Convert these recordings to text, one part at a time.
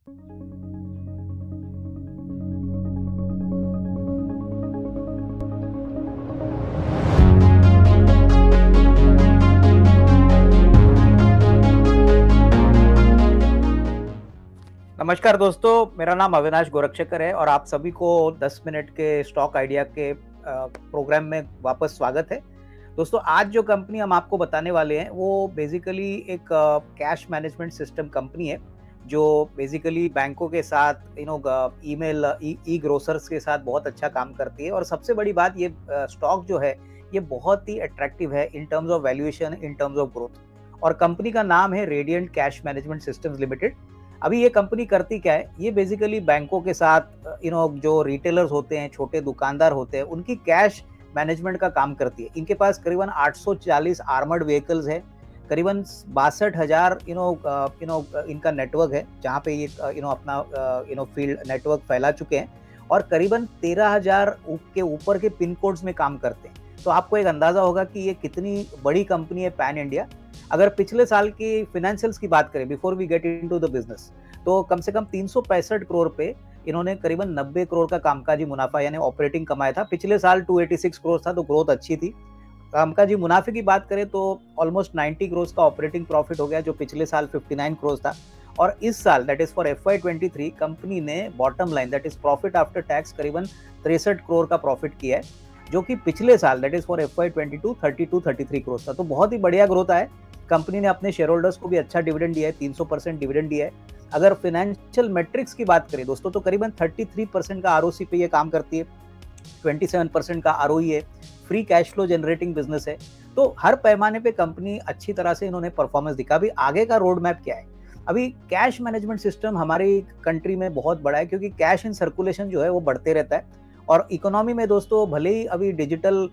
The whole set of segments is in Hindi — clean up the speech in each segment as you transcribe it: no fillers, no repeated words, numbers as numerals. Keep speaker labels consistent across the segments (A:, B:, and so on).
A: नमस्कार दोस्तों, मेरा नाम अविनाश गोरक्षकर है और आप सभी को 10 मिनट के स्टॉक आइडिया के प्रोग्राम में वापस स्वागत है। दोस्तों, आज जो कंपनी हम आपको बताने वाले हैं वो बेसिकली एक कैश मैनेजमेंट सिस्टम कंपनी है जो बेसिकली बैंकों के साथ ईमेल ई ग्रोसर्स के साथ बहुत अच्छा काम करती है। और सबसे बड़ी बात, ये स्टॉक जो है ये बहुत ही अट्रैक्टिव है in terms of valuation, in terms of growth. और कंपनी का नाम है radiant cash management systems limited. अभी ये कंपनी करती क्या है, ये बेसिकली बैंकों के साथ जो रिटेलर्स होते हैं, छोटे दुकानदार होते हैं, उनकी कैश मैनेजमेंट का काम करती है। इनके पास करीबन 840 आर्मर्ड व्हीकल्स है, करीबन 62,000 इनका नेटवर्क है, जहाँ पे ये अपना फील्ड नेटवर्क फैला चुके हैं और करीबन 13,000 के ऊपर के पिन कोड्स में काम करते हैं। तो आपको एक अंदाजा होगा कि ये कितनी बड़ी कंपनी है पैन इंडिया। अगर पिछले साल की फाइनेंशियल्स की बात करें, before we get into the business, तो कम से कम 365 करोड़ पे इन्होंने करीबन 90 करोड़ का कामकाजी मुनाफा यानी ऑपरेटिंग कमाया था। पिछले साल 286 करोड़ था, तो ग्रोथ अच्छी थी। कामकाजी मुनाफे की बात करें तो ऑलमोस्ट 90 करोड़ का ऑपरेटिंग प्रॉफिट हो गया, जो पिछले साल 59 करोड़ था। और इस साल that is for FY23 company ने bottom line that is profit after tax करीबन 63 करोड़ का प्रॉफिट किया है, जो कि पिछले साल that is for FY22 32-33 crore था। तो बहुत ही बढ़िया ग्रोथ है। कंपनी ने अपने शेयर होल्डर्स को भी अच्छा डिविडेंड दिया है, 300% डिविडेंड दिया है। अगर फाइनेंशियल मैट्रिक्स की बात करें दोस्तों, तो करीबन 33% का ROC पे ये काम करती है, 27% का ROE है, free cash flow generating business है। तो हर पैमाने पे कंपनी अच्छी तरह से इन्होंने परफॉर्मेंस दिखा। अभी आगे का रोड मैप क्या है? अभी कैश मैनेजमेंट सिस्टम हमारी कंट्री में बहुत बड़ा है, क्योंकि कैश इन सर्कुलेशन जो है वो बढ़ते रहता है। और इकोनॉमी में दोस्तों भले ही अभी डिजिटल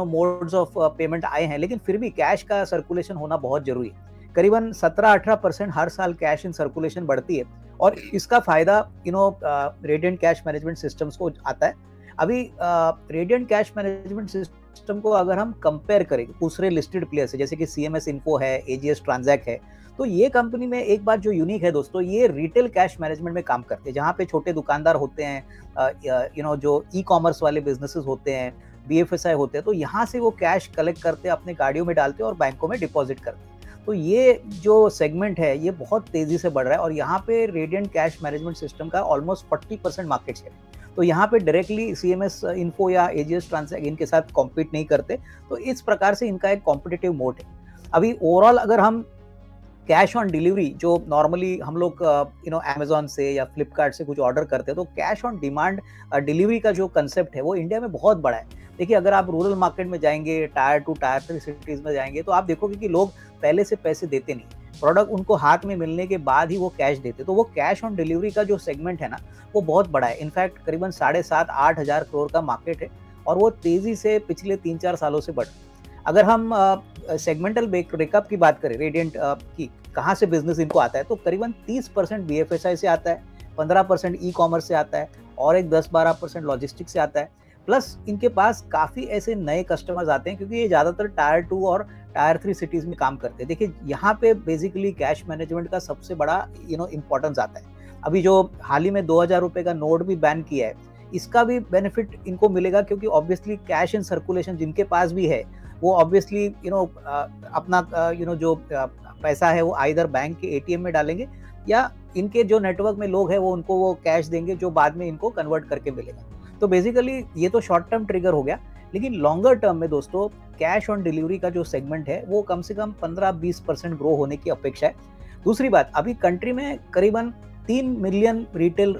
A: मोड्स ऑफ पेमेंट आए हैं, लेकिन फिर भी कैश का सर्कुलेशन होना बहुत जरूरी है। करीबन 17-18% हर साल कैश इन सर्कुलेशन बढ़ती है और इसका फायदा रेडिएंट कैश मैनेजमेंट सिस्टम्स को आता है। अभी रेडिएंट कैश मैनेजमेंट सिस्टम को अगर हम कंपेयर करें दूसरे लिस्टेड प्लेयर से, जैसे कि CMS इन्फो है, AGS ट्रांजैक्ट है, तो ये कंपनी में एक बात जो यूनिक है दोस्तों, ये रिटेल कैश मैनेजमेंट में काम करते हैं, जहाँ पे छोटे दुकानदार होते हैं, जो ई-कॉमर्स वाले बिजनेसेस होते हैं, BFSI होते हैं, तो यहाँ से वो कैश कलेक्ट करते हैं, अपने गाड़ियों में डालते हैं और बैंकों में डिपॉजिट करते हैं। तो ये जो सेगमेंट है ये बहुत तेजी से बढ़ रहा है और यहाँ पे रेडिएंट कैश मैनेजमेंट सिस्टम का ऑलमोस्ट 40% मार्केट शेयर है। तो यहाँ पे डायरेक्टली CMS इन्फो या AGS ट्रांजैक्ट इनके साथ कॉम्पीट नहीं करते, तो इस प्रकार से इनका एक कॉम्पिटिटिव मोड है। अभी ओवरऑल अगर हम कैश ऑन डिलीवरी, जो नॉर्मली हम लोग अमेजोन से या फ्लिपकार्ट से कुछ ऑर्डर करते हैं, तो कैश ऑन डिमांड डिलीवरी का जो कंसेप्ट है वो इंडिया में बहुत बड़ा है। देखिए, अगर आप रूरल मार्केट में जाएंगे, टायर 2 टायर 3 सिटीज में जाएंगे, तो आप देखोगे कि लोग पहले से पैसे देते नहीं, प्रोडक्ट उनको हाथ में मिलने के बाद ही वो कैश देते। तो वो कैश ऑन डिलीवरी का जो सेगमेंट है ना, वो बहुत बड़ा है। इनफैक्ट करीबन 7,500-8 हज़ार करोड़ का मार्केट है और वो तेजी से पिछले 3-4 सालों से बढ़। अगर हम सेगमेंटल ब्रेकअप की बात करें रेडिएंट की, कहाँ से बिजनेस इनको आता है, तो करीबन 30% BFSI से आता है, 15% ई-कॉमर्स से आता है और एक 10-12% लॉजिस्टिक्स से आता है। प्लस इनके पास काफ़ी ऐसे नए कस्टमर्स आते हैं, क्योंकि ये ज़्यादातर टायर 2 और टायर 3 सिटीज़ में काम करते हैं। देखिए, यहाँ पे बेसिकली कैश मैनेजमेंट का सबसे बड़ा इंपॉर्टेंस आता है। अभी जो हाल ही में 2,000 रुपये का नोट भी बैन किया है, इसका भी बेनिफिट इनको मिलेगा, क्योंकि ऑब्वियसली कैश इन सर्कुलेशन जिनके पास भी है वो ऑब्वियसली अपना जो पैसा है वो आइदर बैंक के ATM में डालेंगे या इनके जो नेटवर्क में लोग हैं वो उनको वो कैश देंगे, जो बाद में इनको कन्वर्ट करके मिलेगा। तो बेसिकली ये तो शॉर्ट टर्म ट्रिगर हो गया, लेकिन लॉन्गर टर्म में दोस्तों कैश ऑन डिलीवरी का जो सेगमेंट है वो कम से कम 15-20% ग्रो होने की अपेक्षा है। दूसरी बात, अभी कंट्री में करीबन 3 million retail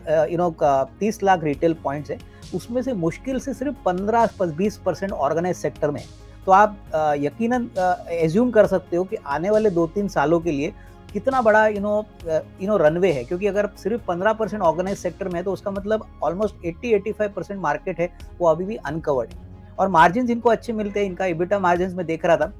A: 30 lakh retail points है, उसमें से मुश्किल से सिर्फ 15-20% ऑर्गेनाइज सेक्टर में है। तो आप यकीनन एज्यूम कर सकते हो कि आने वाले 2-3 सालों के लिए कितना बड़ा रनवे है, क्योंकि अगर सिर्फ 15% ऑर्गेनाइज सेक्टर में है तो उसका मतलब ऑलमोस्ट 80-85% मार्केट है वो अभी भी अनकवर्ड है। और मार्जिन इनको अच्छे मिलते हैं। इनका EBITDA मार्जिन में देख रहा था,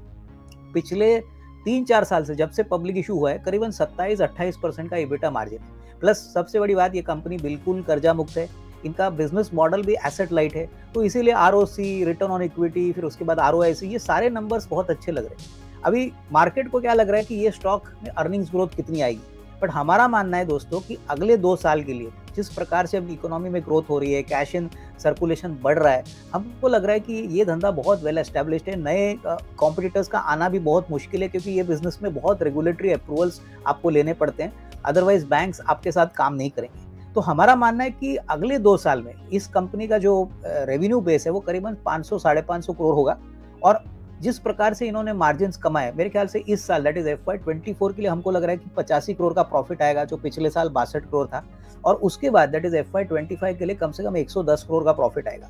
A: पिछले 3-4 साल से जब से पब्लिक इशू हुआ है करीबन 27-28% का EBITDA मार्जिन है। प्लस सबसे बड़ी बात, ये कंपनी बिल्कुल कर्जा मुक्त है, इनका बिजनेस मॉडल भी एसेट लाइट है, तो इसीलिए ROC, रिटर्न ऑन इक्विटी, फिर उसके बाद ROIC, ये सारे नंबर्स बहुत अच्छे लग रहे हैं। अभी मार्केट को क्या लग रहा है कि ये स्टॉक में अर्निंग्स ग्रोथ कितनी आएगी? बट हमारा मानना है दोस्तों कि अगले 2 साल के लिए जिस प्रकार से अब इकोनॉमी में ग्रोथ हो रही है, कैश इन सर्कुलेशन बढ़ रहा है, हमको लग रहा है कि ये धंधा बहुत वेल एस्टैब्लिश्ड है। नए कॉम्पिटिटर्स का आना भी बहुत मुश्किल है, क्योंकि ये बिजनेस में बहुत रेगुलेटरी अप्रूवल्स आपको लेने पड़ते हैं, अदरवाइज बैंक्स आपके साथ काम नहीं करेंगे। तो हमारा मानना है कि अगले 2 साल में इस कंपनी का जो रेवेन्यू बेस है वो करीबन 500 साढ़े 500 करोड़ होगा। और जिस प्रकार से इन्होंने मार्जिन्स कमाए, मेरे ख्याल से इस साल दैट इज FY24 के लिए हमको लग रहा है कि 85 करोड़ का प्रॉफिट आएगा, जो पिछले साल 62 करोड़ था। और उसके बाद दैट इज FY25 के लिए कम से कम 110 करोड़ का प्रॉफिट आएगा।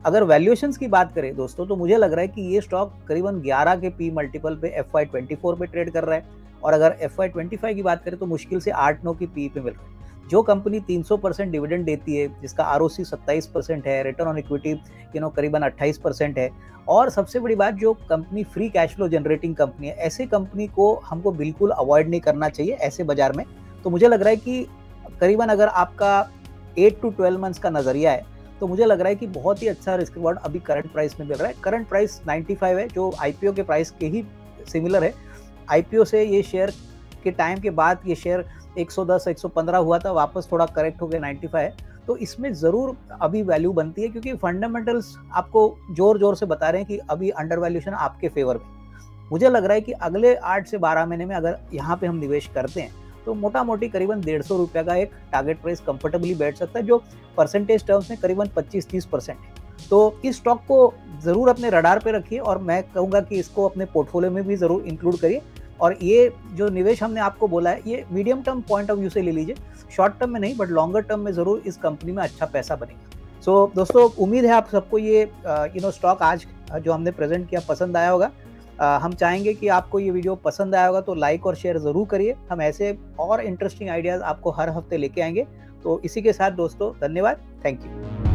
A: अगर वैल्यूएशंस की बात करें दोस्तों, तो मुझे लग रहा है कि ये स्टॉक करीबन 11 के पी मल्टीपल पे FY24 पे ट्रेड कर रहा है, और अगर FY25 की बात करें तो मुश्किल से 8-9 की पी पे मिल रहा है। जो कंपनी 300% डिविडेंड देती है, जिसका ROC 27% है, रिटर्न ऑन इक्विटी करीबन 28% है, और सबसे बड़ी बात, जो company free cash flow generating company है, ऐसे कंपनी को हमको बिल्कुल अवॉइड नहीं करना चाहिए ऐसे बाजार में। तो मुझे लग रहा है कि करीबन अगर आपका 8 to 12 मंथ्स का नजरिया है, तो मुझे लग रहा है कि बहुत ही अच्छा रिस्क रिवॉर्ड अभी करंट प्राइस में मिल रहा है। करंट प्राइस 95 है, जो IPO के प्राइस के ही सिमिलर है। IPO से ये शेयर के टाइम के बाद ये शेयर 110 115 हुआ था, वापस थोड़ा करेक्ट हो गया 95 है। तो इसमें ज़रूर अभी वैल्यू बनती है, क्योंकि फंडामेंटल्स आपको जोर जोर से बता रहे हैं कि अभी अंडर वैल्यूएशन आपके फेवर में। मुझे लग रहा है कि अगले 8 से 12 महीने में अगर यहाँ पे हम निवेश करते हैं, तो मोटा मोटी करीबन 150 रुपये का एक टारगेट प्राइस कंफर्टेबली बैठ सकता है, जो परसेंटेज टर्म्स में करीबन 25-30% है। तो इस स्टॉक को ज़रूर अपने रडार पे रखिए, और मैं कहूँगा कि इसको अपने पोर्टफोलियो में भी ज़रूर इंक्लूड करिए। और ये जो निवेश हमने आपको बोला है, ये medium term point of view से ले लीजिए, शॉर्ट टर्म में नहीं, बट लॉन्गर टर्म में ज़रूर इस कंपनी में अच्छा पैसा बनेगा। सो दोस्तों, उम्मीद है आप सबको ये स्टॉक आज जो हमने प्रेजेंट किया पसंद आया होगा। हम चाहेंगे कि आपको ये वीडियो पसंद आया होगा तो लाइक और शेयर ज़रूर करिए। हम ऐसे और इंटरेस्टिंग आइडियाज़ आपको हर हफ्ते लेके आएंगे। तो इसी के साथ दोस्तों, धन्यवाद, थैंक यू।